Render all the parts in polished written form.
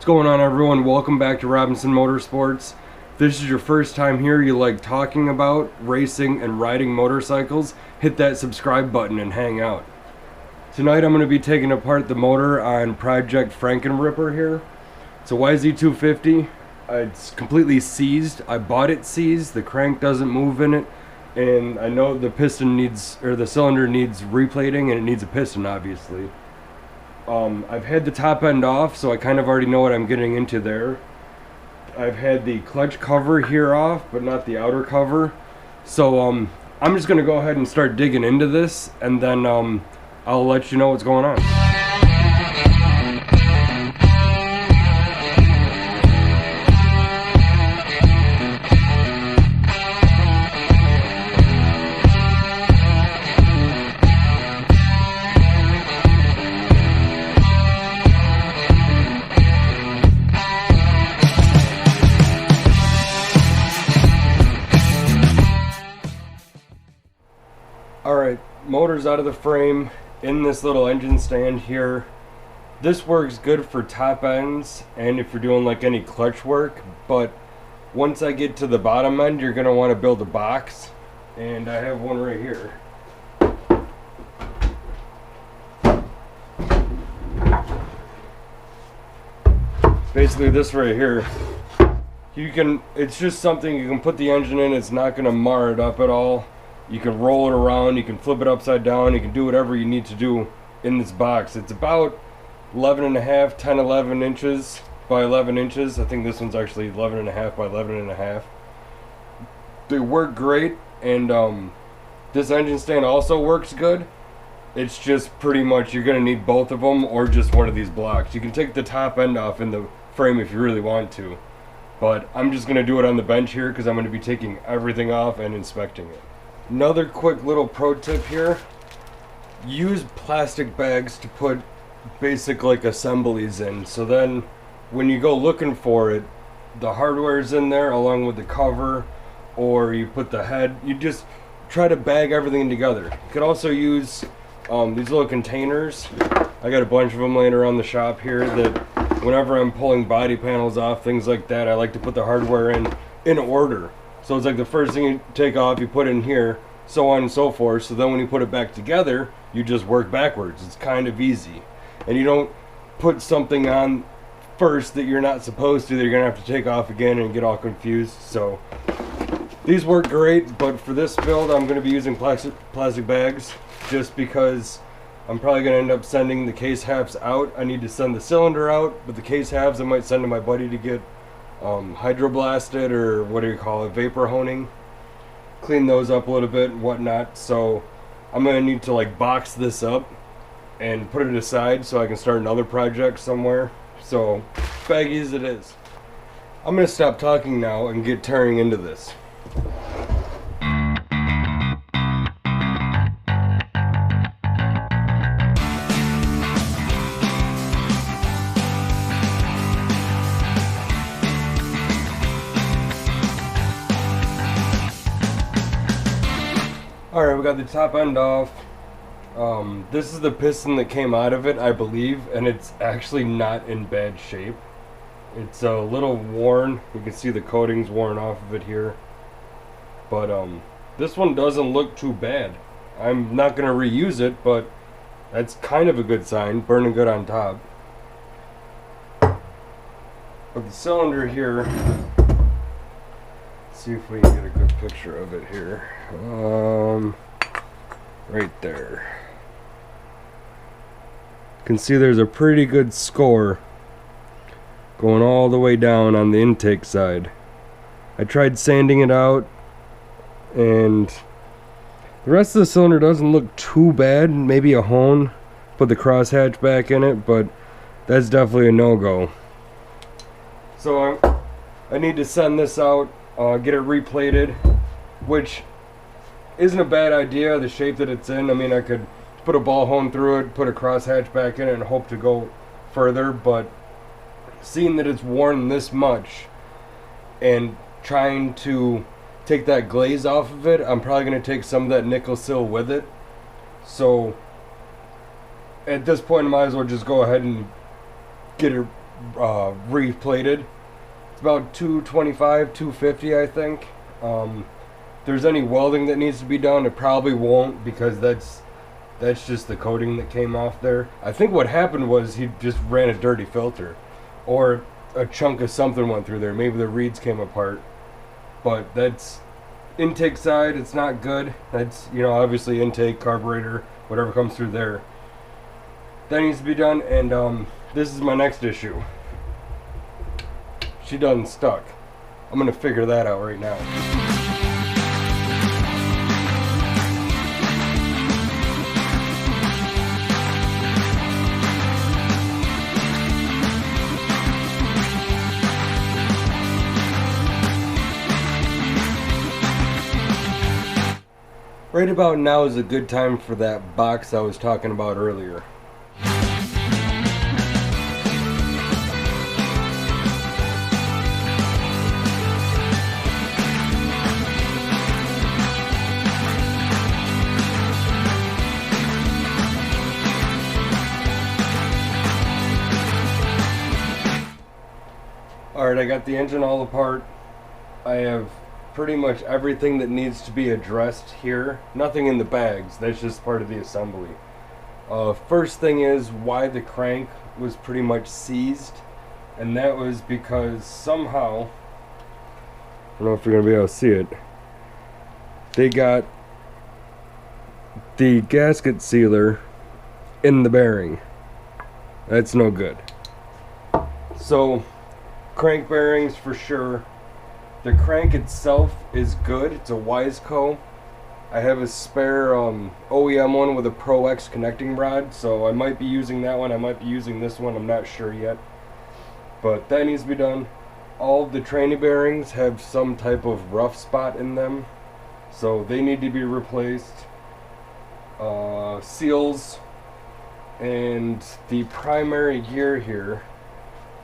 What's going on, everyone? Welcome back to Robinson Motorsports. If this is your first time here, you like talking about racing and riding motorcycles, hit that subscribe button and hang out. Tonight I'm going to be taking apart the motor on Project Frankenripper here. It's a YZ250. It's completely seized. I bought it seized. The crank doesn't move in it, and I know the piston needs, or the cylinder needs replating, and it needs a piston, obviously. I've had the top end off, so I kind of already know what I'm getting into there. I've had the clutch cover here off, but not the outer cover. So I'm just going to go ahead and start digging into this, and then I'll let you know what's going on. Alright, motor's out of the frame in this little engine stand here. This works good for top ends and if you're doing like any clutch work, but once I get to the bottom end, you're going to want to build a box, and I have one right here. Basically this right here, it's just something you can put the engine in. It's not going to mar it up at all. You can roll it around, you can flip it upside down, you can do whatever you need to do in this box. It's about 11 inches by 11 inches. I think this one's actually 11.5 by 11.5. They work great, and this engine stand also works good. It's just pretty much you're going to need both of them or just one of these blocks. You can take the top end off in the frame if you really want to, but I'm just going to do it on the bench here because I'm going to be taking everything off and inspecting it. Another quick little pro tip here: use plastic bags to put basic like assemblies in, so then when you go looking for it, the hardware's in there along with the cover, or you put the head. You just try to bag everything together. You could also use these little containers. I got a bunch of them laying around the shop here that whenever I'm pulling body panels off, things like that, I like to put the hardware in order. So it's like the first thing you take off, you put in here, so on and so forth. So then when you put it back together, you just work backwards. It's kind of easy. And you don't put something on first that you're not supposed to, that you're going to have to take off again and get all confused. So these work great, but for this build, I'm going to be using plastic bags just because I'm probably going to end up sending the case halves out. I need to send the cylinder out, but the case halves I might send to my buddy to get hydroblasted, or what do you call it, vapor honing, clean those up a little bit and whatnot. So I'm gonna need to like box this up and put it aside so I can start another project somewhere. So baggy as it is, I'm gonna stop talking now and get tearing into this. Alright, we got the top end off. This is the piston that came out of it, I believe, and it's actually not in bad shape. It's a little worn. You can see the coating's worn off of it here. But this one doesn't look too bad. I'm not going to reuse it, but that's kind of a good sign. Burning good on top. But the cylinder here, see if we can get a good picture of it here. Right there. You can see there's a pretty good score going all the way down on the intake side. I tried sanding it out, and the rest of the cylinder doesn't look too bad. Maybe a hone, put the crosshatch back in it, but that's definitely a no-go. So I need to send this out, get it replated, which isn't a bad idea, the shape that it's in. I mean, I could put a ball hone through it, put a crosshatch back in it, and hope to go further, but seeing that it's worn this much and trying to take that glaze off of it, I'm probably going to take some of that nickel sil with it. So at this point I might as well just go ahead and get it replated. It's about $225, $250, I think. If there's any welding that needs to be done, it probably won't, because that's just the coating that came off there. I think what happened was he just ran a dirty filter, or a chunk of something went through there. Maybe the reeds came apart. But that's intake side, it's not good. That's, you know, obviously intake, carburetor, whatever comes through there. That needs to be done, and this is my next issue. She done stuck. I'm gonna figure that out right now. Right about now is a good time for that box I was talking about earlier. Alright, I got the engine all apart. I have pretty much everything that needs to be addressed here. Nothing in the bags, that's just part of the assembly. First thing is why the crank was pretty much seized, and that was because somehow, I don't know if you're going to be able to see it, they got the gasket sealer in the bearing. That's no good. So, crank bearings for sure. The crank itself is good. It's a Wiseco. I have a spare OEM one with a Pro X connecting rod, so I might be using that one. I might be using this one. I'm not sure yet. But that needs to be done. All of the tranny bearings have some type of rough spot in them, so they need to be replaced. Seals, and the primary gear here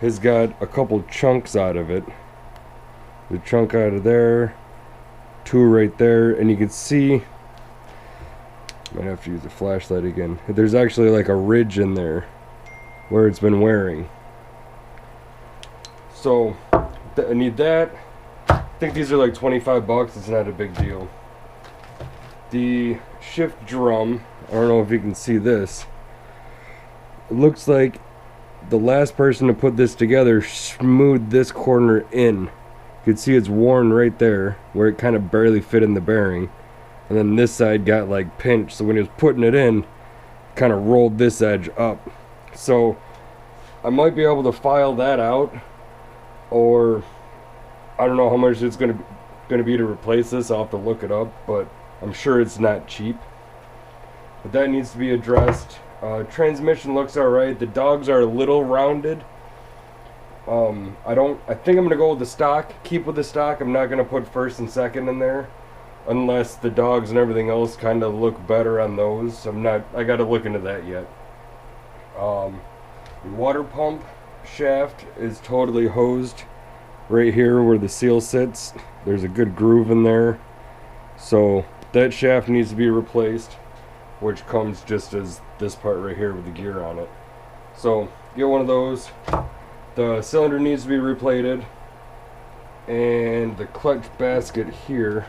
has got a couple chunks out of it. The chunk out of there, two right there, and you can see, might have to use the flashlight again, there's actually like a ridge in there where it's been wearing. So I need that. I think these are like 25 bucks. It's not a big deal. The shift drum, I don't know if you can see this, it looks like the last person to put this together smoothed this corner in. You can see it's worn right there where it kind of barely fit in the bearing, and then this side got like pinched, so when he was putting it in, kind of rolled this edge up. So I might be able to file that out, or I don't know how much it's gonna be to replace this. I'll have to look it up, but I'm sure it's not cheap. But that needs to be addressed. Transmission looks alright. The dogs are a little rounded. I think I'm gonna go with the stock. Keep with the stock. I'm not gonna put first and second in there, unless the dogs and everything else kind of look better on those. I gotta look into that yet. The water pump shaft is totally hosed right here where the seal sits. There's a good groove in there, so that shaft needs to be replaced, which comes just as this part right here with the gear on it. So get one of those. The cylinder needs to be replated, and the clutch basket here,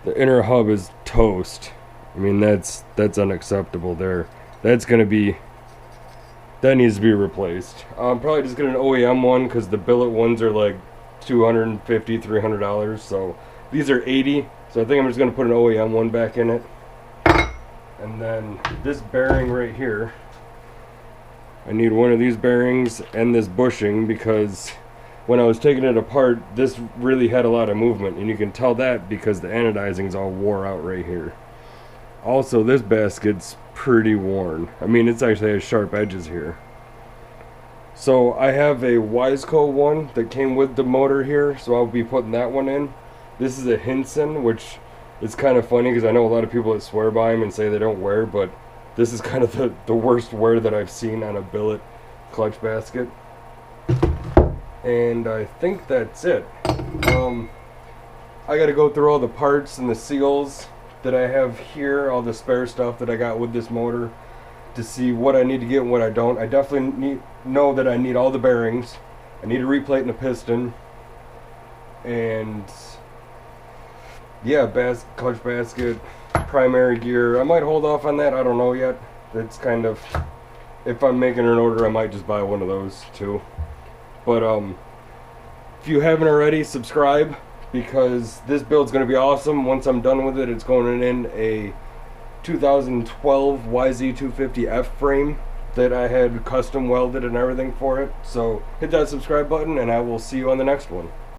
the inner hub is toast. I mean, that's unacceptable there. That needs to be replaced. I'm probably just getting an OEM one because the billet ones are like $250, $300. So these are $80. So I think I'm just gonna put an OEM one back in it. And then this bearing right here, I need one of these bearings and this bushing, because when I was taking it apart, this really had a lot of movement, and you can tell that because the anodizing's all wore out right here. Also, this basket's pretty worn. I mean, it's actually has sharp edges here. So I have a Wiseco one that came with the motor here, so I'll be putting that one in. This is a Hinson, which is kind of funny because I know a lot of people that swear by them and say they don't wear, but this is kind of the worst wear that I've seen on a billet clutch basket. And I think that's it. I gotta go through all the parts and the seals that I have here, all the spare stuff that I got with this motor. to see what I need to get and what I don't. I definitely know that I need all the bearings. I need a replate and a piston. And yeah, clutch basket, primary gear. I might hold off on that. I don't know yet. It's kind of, if I'm making an order, I might just buy one of those too. But if you haven't already, subscribe, because this build's going to be awesome. Once I'm done with it, it's going in a 2012 YZ250F frame that I had custom welded and everything for it. So hit that subscribe button, and I will see you on the next one.